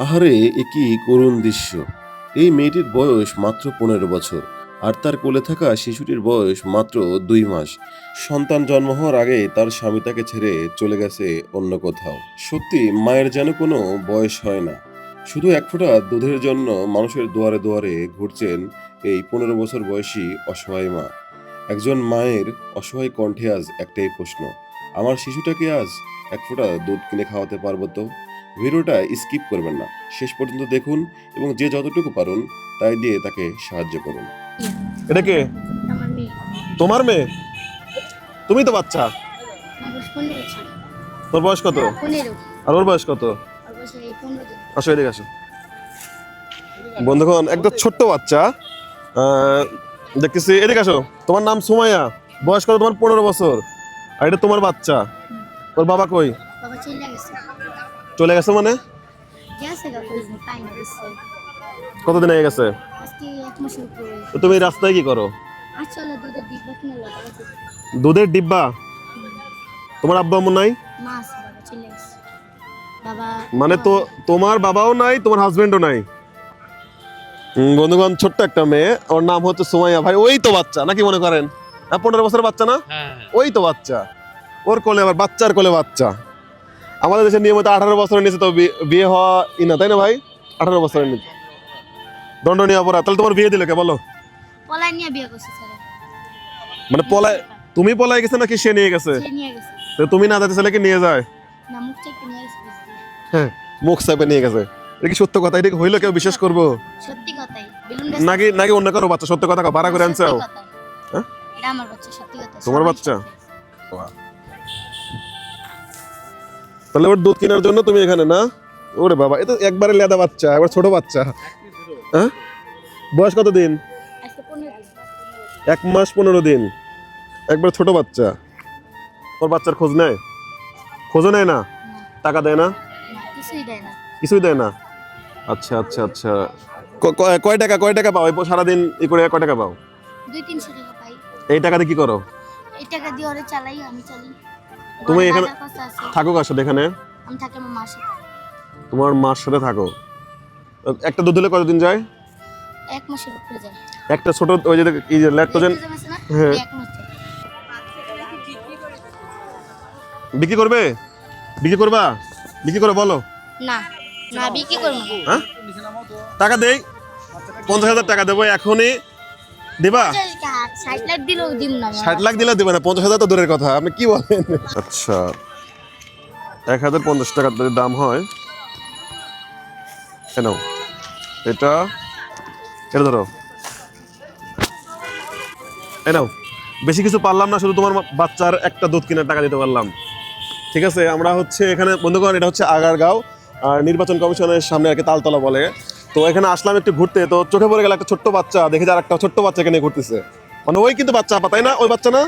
আহারে! এ কি করুণ দৃশ্য! এই মেয়েটির বয়স মাত্র ১৫ বছর। আর তার কোলে থাকা শিশুটির বয়স মাত্র ২ মাস। সন্তান জন্ম হওয়ার আগেই তার স্বামী তাকে ছেড়ে চলে গেছে অন্য কোথাও। সত্যি মায়ের যেন কোনো বয়স হয় না। শুধু এক ফোঁটা দুধের জন্য মানুষের দুয়ারে, দুয়ারে ঘুরছেন এই ১৫ বছর বয়সী অসহায় মা। একজন মায়ের অসহায় কণ্ঠে আজ একটাই প্রশ্ন, আমার শিশুটাকে আজ এক ফোঁটা দুধ কিনে খাওয়াতে পারবো তো? ভিডিওটা স্কিপ করবেন না, শেষ পর্যন্ত দেখুন এবং যে যতটুকু পারুন তাই দিয়ে তাকে সাহায্য করুন। এটা কে? আমার মেয়ে। তোমার মেয়ে? তুমি তো বাচ্চা। আমার বয়স 15 ছিল। তোর বয়স কত? 15। আর ওর বয়স কত? ওর বয়স এই 15 দিন। আসো এদিকে আসো। বন্ধুগণ, একটা ছোট্ট বাচ্চা দেখতেছি। এদিকে আসো। তোমার নাম সুমাইয়া, বয়স কত তোমার? 15 বছর। আর এটা তোমার বাচ্চা। তোর বাবা কই? বাবা চলে গেছে। চলে গেছে মানে? গেছে গা কই পাই না গেছে। কতদিন হয়ে গেছে? আজকে 1 মাসের উপরে। তো তুমি এই রাস্তায় কি করো? আসলে দুধের ডিব্বা কিনে লাগা আছে। দুধের ডিব্বা? তোমার আব্বা আম্মু নাই? মা আছে, বাবা চলে গেছে। বাবা মানে তো তোমার বাবাও নাই, তোমার হাজবেন্ডও নাই? বন্ধুগণ, ছোট্ট একটা মেয়ে, ওর নাম হচ্ছে সুমাইয়া। ভাই ওই তো বাচ্চা নাকি মনে করেন? 15 বছরের বাচ্চা না? ওই তো বাচ্চা। ওর কোলে আবার বাচ্চার কোলে বাচ্চা। আমাদের দেশে নিয়মিত 18 বছরের নিচে তো বিয়ে হওয়া না, তাই না ভাই? 18 বছরের নিচে দণ্ডনীয় অপরাধ। তাহলে তোমার বিয়ে দিল কে বলো? পলাই নিয়ে বিয়ে করছে স্যার। মানে পলায়, তুমি পলায় গেছে নাকি সে নিয়ে গেছে? সে নিয়ে গেছে। তো তুমি না যাতে ছেলেকে নিয়ে যায়? না মুখ চেপে নিয়ে গেছে বুঝলি। হ্যাঁ, মুখ চাপে নিয়ে গেছে। এটা কি সত্য কথা? এটা কি হইলো? কেউ বিশ্বাস করবো? সত্যি কথাই। বেলুন নাকি নাকি অন্য কারো বাচ্চা? সত্য কথা ভাড়া করে আনছো? হ্যাঁ? এটা আমার বাচ্চা, সত্যি কথা। তোমার সবাই বাচ্চা? সত্যি। তাহলে ওর দুধ কেনার জন্য তুমি এখানে না? ওরে বাবা, এ তো একবারে লেদা বাচ্চা, এবার ছোট বাচ্চা। হ্যাঁ, বয়স কত দিন? আজকে 15 দিন। 1 মাস 15 দিন, একবার ছোট বাচ্চা। ওর বাচ্চার খোঁজ নেয়? খোঁজও নেয় না? না, টাকা দেয় না? না, কিছুই দেয় না। কিছুই দেয় না? আচ্ছা আচ্ছা আচ্ছা। কয় টাকা পাও? এই সারাদিন ই করে কয় টাকা পাও? 200-300 টাকা পাই। এই টাকাতে কি করো? এই টাকা দিয়ে ওরে চালাই, আমি চালাই। তুমি ঘরে এখানে বাজার খরচা আছে। থাকো কার সাথে এখানে? আমি থাকি আমার মার সাথে। তোমার মার সাথে থাকো। একটা দুধ হলে কতদিন যায়? 1 মাসের উপরে যায়। একটা ছোট ওই যে এই যে ল্যাকটোজেন ল্যাকটোজেন আছে না? হ্যাঁ। 1 মাস যায়। বিক্রি করবে? বিক্রি করবা? বিক্রি করে বলো। না, না বিক্রি করব না। হ্যাঁ, টাকা দেই, 50,000 টাকা দেবো এখনই। দিবা? 60 লাখ দিলেও দিম না। 60 লাখ দিলে দেবে না, 50,000 তো দূরের কথা। আপনি কি বলেন? আচ্ছা, 1050 টাকা যদি দাম হয়, কেন এটা এটা ধরো, এই নাও। বেশি কিছু পারলাম না, শুধু তোমার বাচ্চার একটা দুধ কেনার টাকা দিতে পারলাম। ঠিক আছে, আমরা হচ্ছে এখানে বন্ধুগণ, এটা হচ্ছে আগারগাঁও আর নির্বাচন কমিশনের সামনে আর কি, তালতলা বলে। তো এখানে আসলাম একটু ঘুরতে, তো চোখে পড়ে গেল একটা ছোট্ট বাচ্চা। দেখে যে আর একটা ছোট্ট বাচ্চা এখানে ঘুরতেছে। মানে ওই কিন্তু বাচ্চা আপা, তাই না? ওই বাচ্চা না?